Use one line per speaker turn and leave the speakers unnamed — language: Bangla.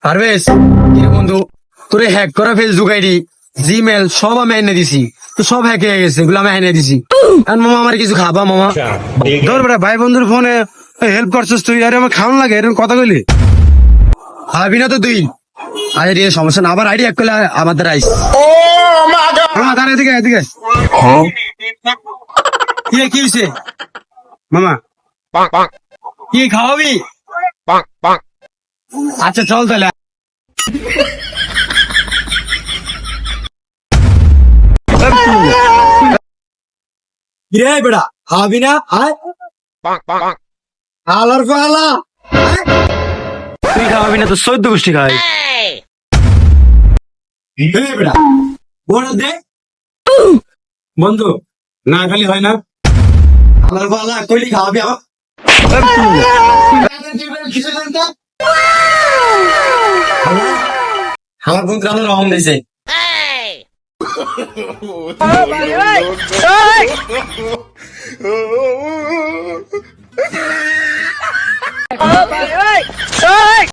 পারভেজ কি বন্ধু, তোরে হ্যাক করা ফেসবুক আইডি জিমেল সব আমি এনে দিছি, তো সব হ্যাক হয়ে গেছে, এগুলো আমি এনে দিছি। আর মামা আমার কিছু খাবা মামা? ধর বেটা, ভাই বন্ধুর ফোনে হেল্প করছিস তুই, আরে আমার খাওয়ান লাগে এরকম কথা কইলি খাবি না তো তুই। আরে রে সমস্যা না, আবার আইডি হ্যাক করলে আমাদের আইস। মামা দাঁড়া, এদিকে এদিকে কি হয়েছে মামা? কি খাওয়াবি? আচ্ছা চল তাহলে। কিরে বেড়া, খাবি না? আলার পালা তুই খাওয়াবি না তো 14 গোষ্ঠী খাই। বেড়া বড় দে বন্ধু, না খালি হয় না। আলার পালা কইলি খাওয়াবি আমার? আমার বন্ধু আমার রহম দিয়েছে।
Oh,